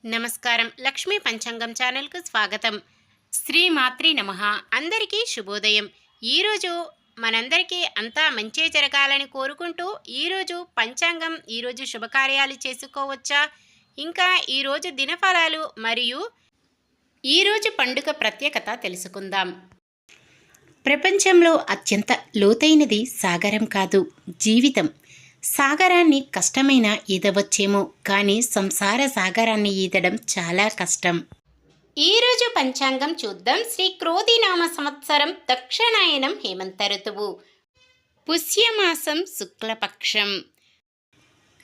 నమస్కారం. లక్ష్మీ పంచాంగం ఛానల్కు స్వాగతం. శ్రీ మాత్రి నమః. అందరికీ శుభోదయం. ఈరోజు మనందరికీ అంతా మంచే జరగాలని కోరుకుంటూ ఈరోజు పంచాంగం, ఈరోజు శుభకార్యాలు చేసుకోవచ్చా, ఇంకా ఈరోజు దినఫలాలు మరియు ఈరోజు పండుగ ప్రత్యేకత తెలుసుకుందాం. ప్రపంచంలో అత్యంత లోతైనది సాగరం కాదు, జీవితం. సాగరాన్ని కష్టమైన ఈదవచ్చేమో, కానీ సంసార సాగరాన్ని ఈదడం చాలా కష్టం. ఈరోజు పంచాంగం చూద్దాం. శ్రీ క్రోధినామ సంవత్సరం, దక్షిణాయనం, హేమంత ఋతువు, పుష్యమాసం, శుక్లపక్షం,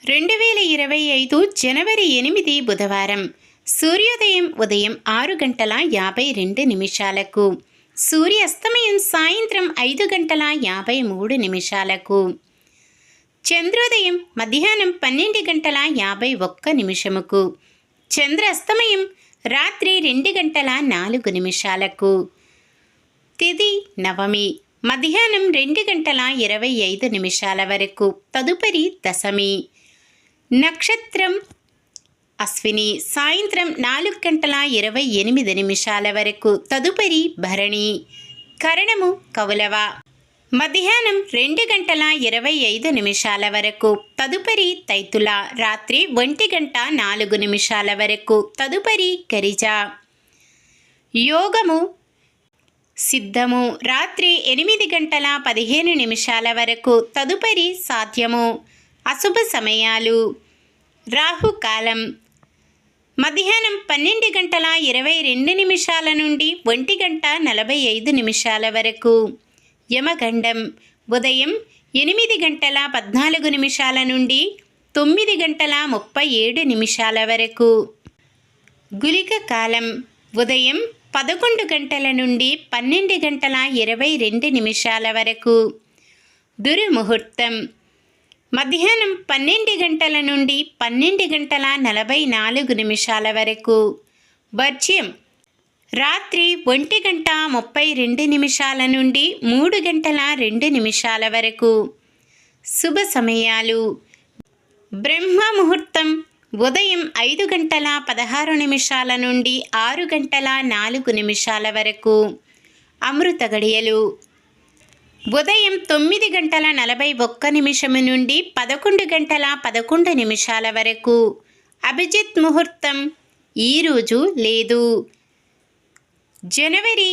2025 జనవరి 8 బుధవారం. సూర్యోదయం ఉదయం 6:52, సూర్యాస్తమయం సాయంత్రం 5:53. చంద్రోదయం మధ్యాహ్నం 12:51, చంద్రాస్తమయం రాత్రి 2:04. తిథి నవమి, మధ్యాహ్నం 2:25 వరకు, తదుపరి దశమి. నక్షత్రం అశ్విని, సాయంత్రం 4:28 వరకు, తదుపరి భరణి. కరణము కౌలవ, మధ్యాహ్నం 2:25 వరకు, తదుపరి తైతుల. రాత్రి 1:04 వరకు, తదుపరి గరిజ. యోగము సిద్ధము, రాత్రి 8:15 వరకు, తదుపరి సాధ్యము. అశుభ సమయాలు: రాహుకాలం మధ్యాహ్నం 12:22 నుండి 1:45 వరకు. యమగండం ఉదయం 8:14 నుండి 9:37 వరకు. గుళిక కాలం ఉదయం 11 గంటల నుండి 12:22 వరకు. దుర్ముహూర్తం మధ్యాహ్నం 12 గంటల నుండి 12:44 వరకు. వర్జ్యం రాత్రి 1:32 నుండి 3:02 వరకు. శుభ సమయాలు: బ్రహ్మ ముహూర్తం ఉదయం 5:16 నుండి 6:04 వరకు. అమృత గడియలు ఉదయం 9:41 నుండి 11:11 వరకు. అభిజిత్ ముహూర్తం ఈరోజు లేదు. జనవరి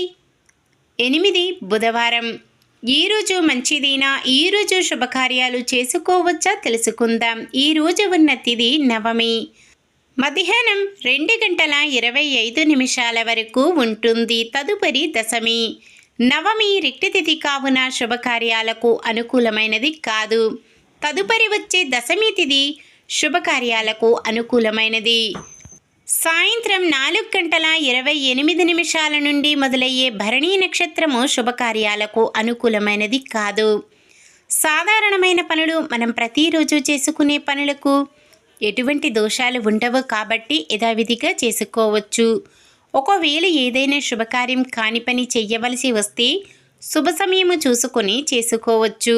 8 బుధవారం. ఈరోజు మంచిదేనా? ఈరోజు శుభకార్యాలు చేసుకోవచ్చా తెలుసుకుందాం. ఈరోజు ఉన్న తిథి నవమి, మధ్యాహ్నం 2:25 వరకు ఉంటుంది, తదుపరి దశమి. నవమి రిక్తి తిథి కావున శుభకార్యాలకు అనుకూలమైనది కాదు. తదుపరి వచ్చే దశమి తిథి శుభకార్యాలకు అనుకూలమైనది. సాయంత్రం 4:28 నుండి మొదలయ్యే భరణీ నక్షత్రము శుభకార్యాలకు అనుకూలమైనది కాదు. సాధారణమైన పనులు, మనం ప్రతిరోజు చేసుకునే పనులకు ఎటువంటి దోషాలు ఉండవు కాబట్టి యథావిధిగా చేసుకోవచ్చు. ఒకవేళ ఏదైనా శుభకార్యం కాని పని చెయ్యవలసి వస్తే శుభ సమయము చూసుకొని చేసుకోవచ్చు.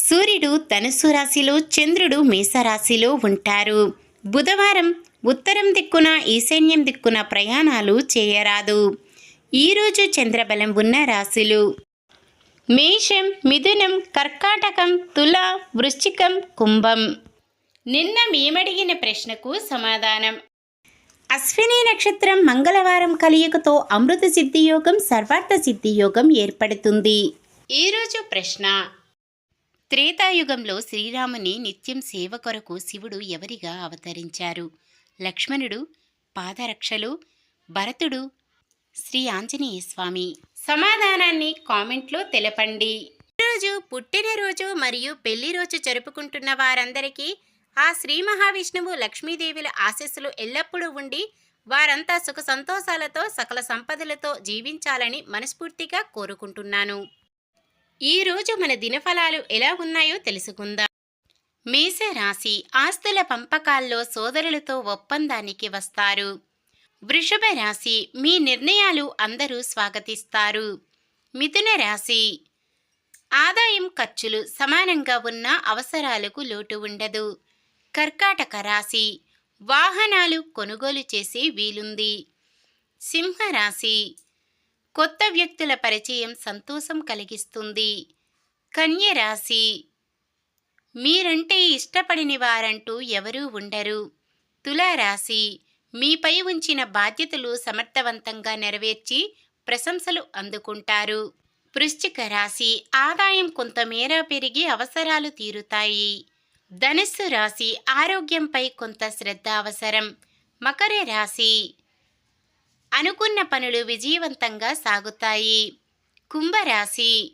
సూర్యుడు ధనుస్సు రాశిలో, చంద్రుడు మేషరాశిలో ఉంటారు. బుధవారం ఉత్తరం దిక్కున, ఈశాన్యం దిక్కున ప్రయాణాలు చేయరాదు. ఈరోజు చంద్రబలం ఉన్న రాశులు: మేషం, మిథునం, కర్కాటకం, తుల, వృశ్చికం, కుంభం. నిన్న మేమడిగిన ప్రశ్నకు సమాధానం: అశ్విని నక్షత్రం మంగళవారం కలియుగతో అమృత సిద్ధియోగం, సర్వార్థ సిద్ధియోగం ఏర్పడుతుంది. ఈరోజు ప్రశ్న: త్రేతాయుగంలో శ్రీరాముని నిత్యం సేవ కొరకు శివుడు ఎవరిగా అవతరించారు? లక్ష్మణుడు, పాదరక్షలు, భరతుడు, శ్రీ ఆంజనేయ స్వామి. సమాధానాన్ని కామెంట్లో తెలపండి. ఈరోజు పుట్టినరోజు మరియు పెళ్లి రోజు జరుపుకుంటున్న వారందరికీ ఆ శ్రీ మహావిష్ణువు, లక్ష్మీదేవుల ఆశీస్సులు ఎల్లప్పుడూ ఉండి వారంతా సుఖ సంతోషాలతో, సకల సంపదలతో జీవించాలని మనస్ఫూర్తిగా కోరుకుంటున్నాను. ఈరోజు మన దినఫలాలు ఎలా ఉన్నాయో తెలుసుకుందాం. మేషరాశి: ఆస్తుల పంపకాల్లో సోదరులతో ఒప్పందానికి వస్తారు. వృషభ రాశి: మీ నిర్ణయాలు అందరూ స్వాగతిస్తారు. మిథున రాశి: ఆదాయం ఖర్చులు సమానంగా ఉన్న అవసరాలకు లోటు ఉండదు. కర్కాటక రాశి: వాహనాలు కొనుగోలు చేసే వీలుంది. సింహరాశి కొత్త వ్యక్తుల పరిచయం సంతోషం కలిగిస్తుంది. కన్య రాశి మీరంటే ఇష్టపడని వారంటూ ఎవరూ ఉండరు. తులారాశి మీపై ఉంచిన బాధ్యతలు సమర్థవంతంగా నెరవేర్చి ప్రశంసలు అందుకుంటారు. వృశ్చిక రాశి ఆదాయం కొంతమేర పెరిగి అవసరాలు తీరుతాయి. ధనుస్సు రాశి ఆరోగ్యంపై కొంత శ్రద్ధ అవసరం. మకర రాశి అనుకున్న పనులు విజయవంతంగా సాగుతాయి. కుంభరాశి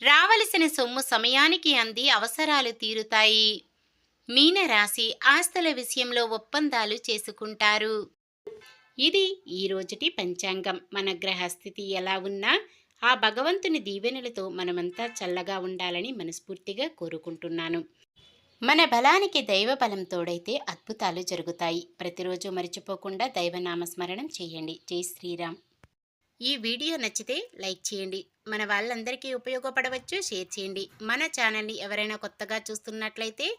రావలసిన సొమ్ము సమయానికి అంది అవసరాలు తీరుతాయి. మీనరాశి ఆస్తుల విషయంలో ఒప్పందాలు చేసుకుంటారు. ఇది ఈ రోజుటి పంచాంగం. మన గ్రహస్థితి ఎలా ఉన్నా ఆ భగవంతుని దీవెనలతో మనమంతా చల్లగా ఉండాలని మనస్ఫూర్తిగా కోరుకుంటున్నాను. మన బలానికి దైవ బలం తోడైతే అద్భుతాలు జరుగుతాయి. ప్రతిరోజు మర్చిపోకుండా దైవనామస్మరణం చేయండి. జై శ్రీరామ్. ఈ వీడియో నచ్చితే లైక్ చేయండి. మన వాళ్ళందరికీ ఉపయోగపడవచ్చు. షేర్ చేయండి. మన ఛానల్ని ఎవరైనా కొత్తగా చూస్తున్నట్లయితే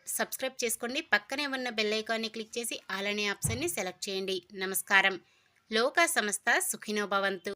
సబ్స్క్రైబ్ చేసుకోండి. పక్కనే ఉన్న బెల్ ఐకాన్ని క్లిక్ చేసి ఆల్ అనే ఆప్షన్ని సెలెక్ట్ చేయండి. నమస్కారం. లోకా సమస్త సుఖినో భవంతు.